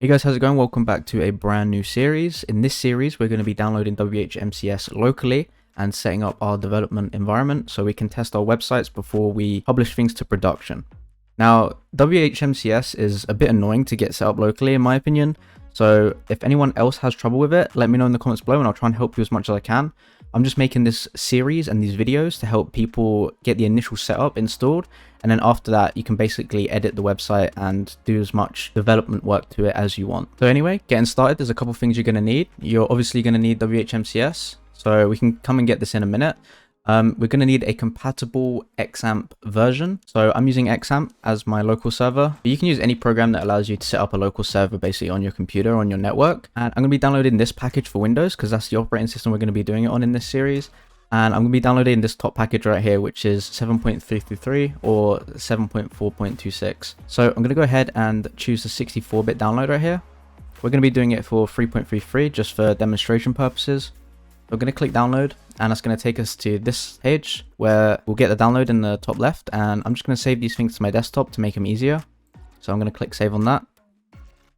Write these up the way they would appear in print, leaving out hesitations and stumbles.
Hey guys, how's it going? Welcome back to a brand new series. In this series, we're going to be downloading WHMCS locally and setting up our development environment so we can test our websites before we publish things to production. Now, WHMCS is a bit annoying to get set up locally in my opinion. So if anyone else has trouble with it, let me know in the comments below and I'll try and help you as much as I can. I'm just making this series and these videos to help people get the initial setup installed, and then after that you can basically edit the website and do as much development work to it as you want. So anyway, getting started, there's a couple things you're going to need. You're obviously going to need WHMCS, so we can come and get this in a minute. We're going to need a compatible Xampp version. So I'm using Xampp as my local server. But you can use any program that allows you to set up a local server basically on your computer, on your network. And I'm going to be downloading this package for Windows because that's the operating system we're going to be doing it on in this series. And I'm going to be downloading this top package right here, which is 7.333 or 7.4.26. So I'm going to go ahead and choose the 64-bit download right here. We're going to be doing it for 3.33 just for demonstration purposes. We're going to click download and that's going to take us to this page where we'll get the download in the top left, and I'm just going to save these things to my desktop to make them easier. So I'm going to click save on that.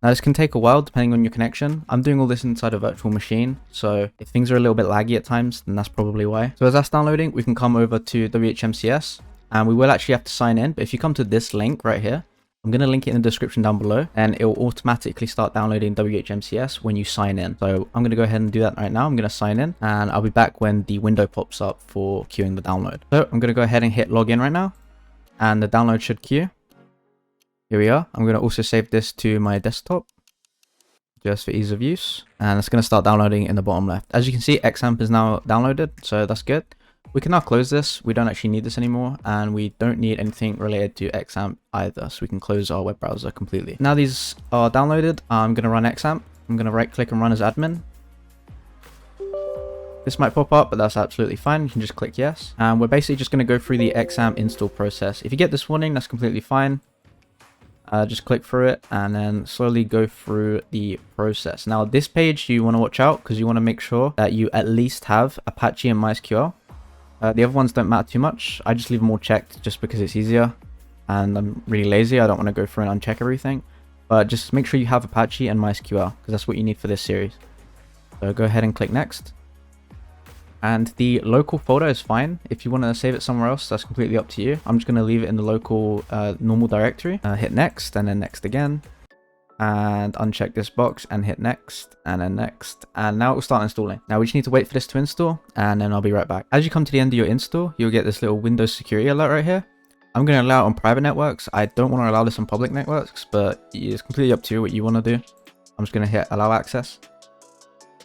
Now this can take a while depending on your connection. I'm doing all this inside a virtual machine, so if things are a little bit laggy at times, then that's probably why. So as that's downloading, we can come over to WHMCS and we will actually have to sign in. But if you come to this link right here, I'm going to link it in the description down below and it will automatically start downloading WHMCS when you sign in. So I'm going to go ahead and do that right now. I'm going to sign in and I'll be back when the window pops up for queuing the download. So I'm going to go ahead and hit login right now and the download should queue. Here we are. I'm going to also save this to my desktop just for ease of use. And it's going to start downloading in the bottom left. As you can see, Xampp is now downloaded, so that's good. We can now close this. We don't actually need this anymore, and we don't need anything related to Xampp either, so we can close our web browser completely. Now these are downloaded, I'm going to run Xampp. I'm going to right click and run as admin. This might pop up, but that's absolutely fine. You can just click yes. And we're basically just going to go through the Xampp install process. If you get this warning, that's completely fine. Just click through it and then slowly go through the process. Now this page you want to watch out because you want to make sure that you at least have Apache and MySQL. The other ones don't matter too much. I just leave them all checked just because it's easier and I'm really lazy. I don't want to go through and uncheck everything, but just make sure you have Apache and MySQL because that's what you need for this series. So go ahead and click next. And the local folder is fine. If you want to save it somewhere else, that's completely up to you. I'm just going to leave it in the local normal directory. Hit next and then next again. And uncheck this box and hit next and then next, and now it will start installing. Now we just need to wait for this to install and then I'll be right back. As you come to the end of your install, you'll get this little Windows security alert right here. I'm going to allow it on private networks. I don't want to allow this on public networks, but it's completely up to you what you want to do. I'm just going to hit allow access.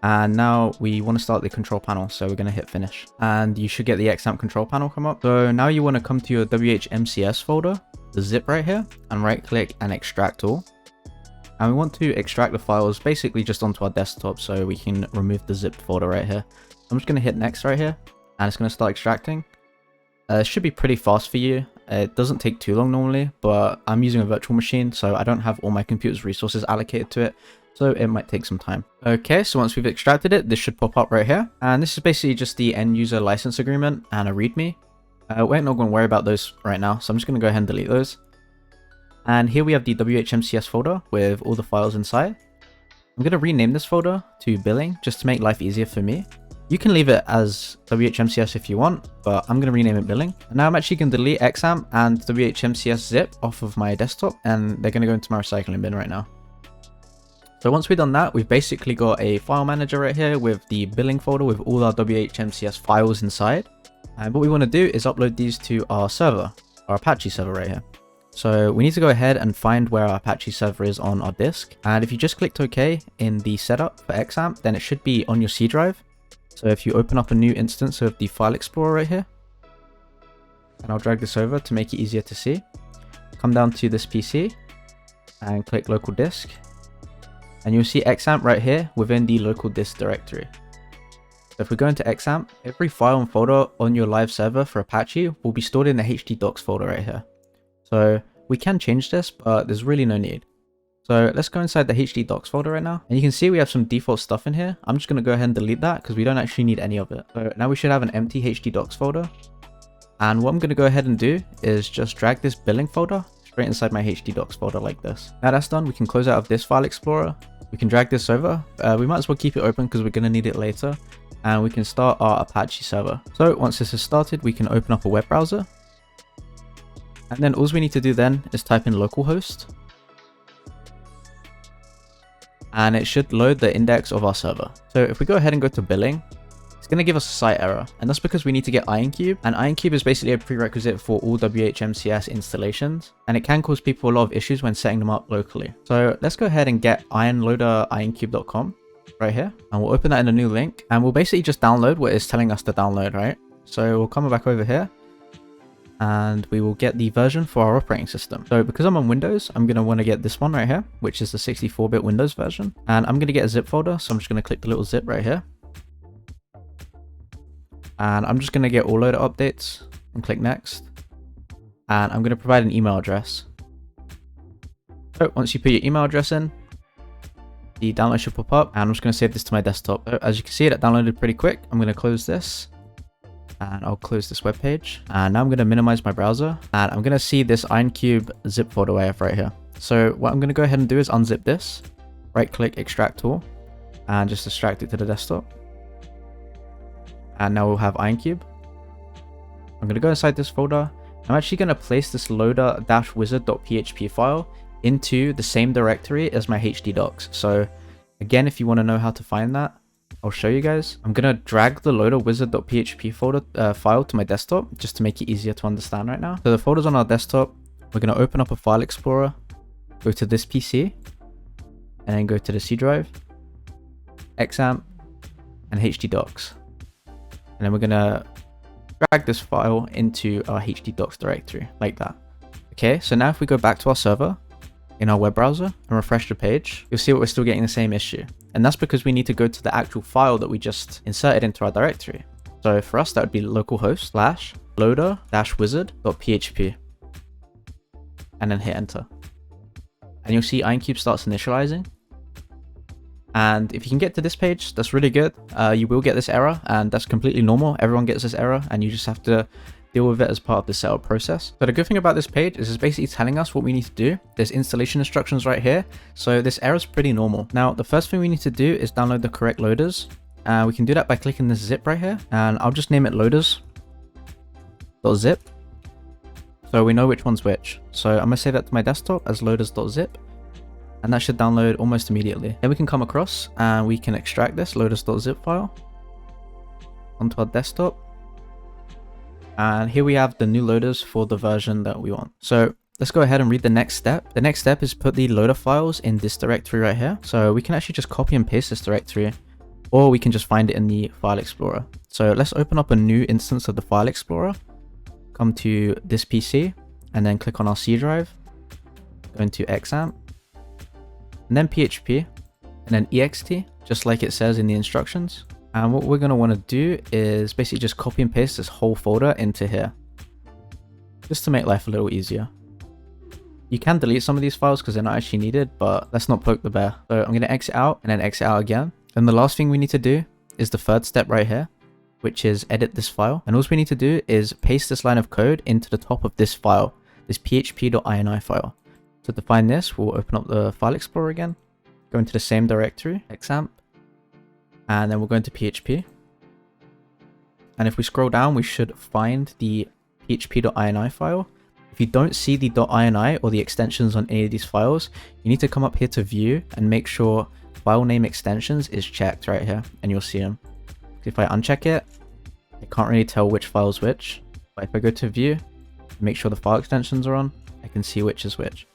And now we want to start the control panel, so we're going to hit finish. And you should get the Xampp control panel come up. So now you want to come to your WHMCS folder, the zip right here, and right click and extract all. And we want to extract the files basically just onto our desktop so we can remove the zipped folder right here. I'm just going to hit next right here and it's going to start extracting. It should be pretty fast for you. It doesn't take too long normally, but I'm using a virtual machine so I don't have all my computer's resources allocated to it. So it might take some time. Okay, so once we've extracted it, this should pop up right here. And this is basically just the end user license agreement and a readme. We're not going to worry about those right now, so I'm just going to go ahead and delete those. And here we have the WHMCS folder with all the files inside. I'm going to rename this folder to billing just to make life easier for me. You can leave it as WHMCS if you want, but I'm going to rename it billing. And now I'm actually going to delete Xampp and WHMCS zip off of my desktop, and they're going to go into my recycling bin right now. So once we've done that, we've basically got a file manager right here with the billing folder with all our WHMCS files inside. And what we want to do is upload these to our server, our Apache server right here. So we need to go ahead and find where our Apache server is on our disk. And if you just clicked OK in the setup for Xampp, then it should be on your C drive. So if you open up a new instance of the file explorer right here, and I'll drag this over to make it easier to see. Come down to this PC and click local disk. And you'll see Xampp right here within the local disk directory. So if we go into Xampp, every file and folder on your live server for Apache will be stored in the htdocs folder right here. So we can change this, but there's really no need. So let's go inside the htdocs folder right now. And you can see we have some default stuff in here. I'm just going to go ahead and delete that because we don't actually need any of it. So now we should have an empty htdocs folder. And what I'm going to go ahead and do is just drag this billing folder straight inside my htdocs folder like this. Now that's done, we can close out of this file explorer. We can drag this over. We might as well keep it open because we're going to need it later. And we can start our Apache server. So once this is started, we can open up a web browser. And then all we need to do then is type in localhost. And it should load the index of our server. So if we go ahead and go to billing, it's going to give us a site error. And that's because we need to get IronCube. And IronCube is basically a prerequisite for all WHMCS installations. And it can cause people a lot of issues when setting them up locally. So let's go ahead and get ironloader.ironcube.com right here. And we'll open that in a new link. And we'll basically just download what it's telling us to download, right? So we'll come back over here. And we will get the version for our operating system. So because I'm on Windows, I'm going to want to get this one right here, which is the 64-bit Windows version. And I'm going to get a zip folder. So I'm just going to click the little zip right here. And I'm just going to get all loader updates and click next. And I'm going to provide an email address. So once you put your email address in, the download should pop up. And I'm just going to save this to my desktop. So as you can see, it downloaded pretty quick. I'm going to close this. And I'll close this web page. And now I'm going to minimize my browser. And I'm going to see this IronCube zip folder I have right here. So what I'm going to go ahead and do is unzip this. Right click, extract all. And just extract it to the desktop. And now we'll have IronCube. I'm going to go inside this folder. I'm actually going to place this loader-wizard.php file into the same directory as my htdocs. So again, if you want to know how to find that, I'll show you guys. I'm going to drag the loader-wizard.php folder file to my desktop just to make it easier to understand right now. So the folder's on our desktop. We're going to open up a file explorer, go to this PC, and then go to the C drive, Xampp, and htdocs. And then we're going to drag this file into our htdocs directory like that. Okay, so now if we go back to our server in our web browser and refresh the page, you'll see that we're still getting the same issue. And that's because we need to go to the actual file that we just inserted into our directory. So for us, that would be localhost / loader-wizard.php. And then hit enter. And you'll see IronCube starts initializing. And if you can get to this page, that's really good. You will get this error, and that's completely normal. Everyone gets this error, and you just have to deal with it as part of the setup process. So the good thing about this page is it's basically telling us what we need to do. There's installation instructions right here. So this error is pretty normal. Now, the first thing we need to do is download the correct loaders. We can do that by clicking this zip right here, and I'll just name it loaders.zip. So we know which one's which. So I'm gonna save that to my desktop as loaders.zip. And that should download almost immediately. Then we can come across and we can extract this loaders.zip file onto our desktop. And here we have the new loaders for the version that we want. So let's go ahead and read the next step. The next step is put the loader files in this directory right here. So we can actually just copy and paste this directory, or we can just find it in the file explorer. So let's open up a new instance of the file explorer. Come to this PC and then click on our C drive. Go into Xampp. And then PHP, and then ext, just like it says in the instructions. And what we're going to want to do is basically just copy and paste this whole folder into here, just to make life a little easier. You can delete some of these files because they're not actually needed, but let's not poke the bear. So I'm going to exit out and then exit out again. And the last thing we need to do is the third step right here, which is edit this file. And all we need to do is paste this line of code into the top of this file, this php.ini file. So to find this, we'll open up the file explorer again, go into the same directory, Xampp, and then we'll go into PHP. And if we scroll down, we should find the php.ini file. If you don't see the .ini or the extensions on any of these files, you need to come up here to view and make sure file name extensions is checked right here, and you'll see them. If I uncheck it, I can't really tell which file is which. But if I go to view, make sure the file extensions are on, I can see which is which.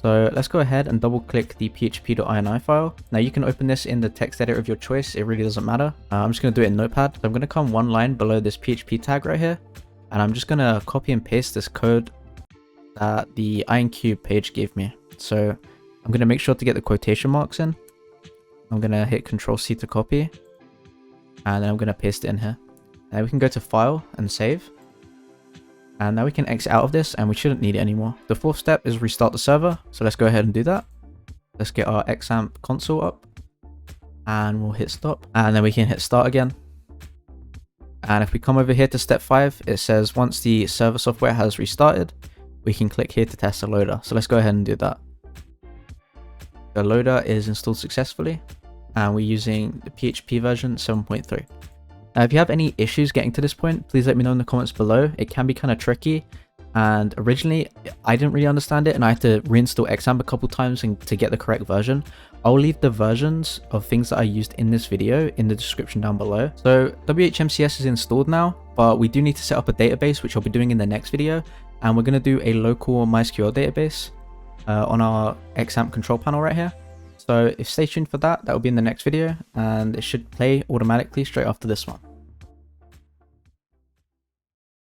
So let's go ahead and double click the php.ini file. Now you can open this in the text editor of your choice. It really doesn't matter. I'm just going to do it in Notepad. So I'm going to come one line below this PHP tag right here. And I'm just going to copy and paste this code that the IronCube page gave me. So I'm going to make sure to get the quotation marks in. I'm going to hit Ctrl+C to copy. And then I'm going to paste it in here. And we can go to File and Save. And now we can exit out of this and we shouldn't need it anymore. The fourth step is restart the server. So let's go ahead and do that. Let's get our Xampp console up and we'll hit stop, and then we can hit start again. And if we come over here to step 5, it says once the server software has restarted, we can click here to test the loader. So let's go ahead and do that. The loader is installed successfully, and we're using the PHP version 7.3. If you have any issues getting to this point, please let me know in the comments below. It can be kind of tricky, and originally I didn't really understand it, and I had to reinstall Xampp a couple times to get the correct version. I'll leave the versions of things that I used in this video in the description down below. So WHMCS is installed now, but we do need to set up a database, which I'll be doing in the next video, and we're going to do a local MySQL database on our Xampp control panel right here. So if stay tuned for that, that will be in the next video, and it should play automatically straight after this one.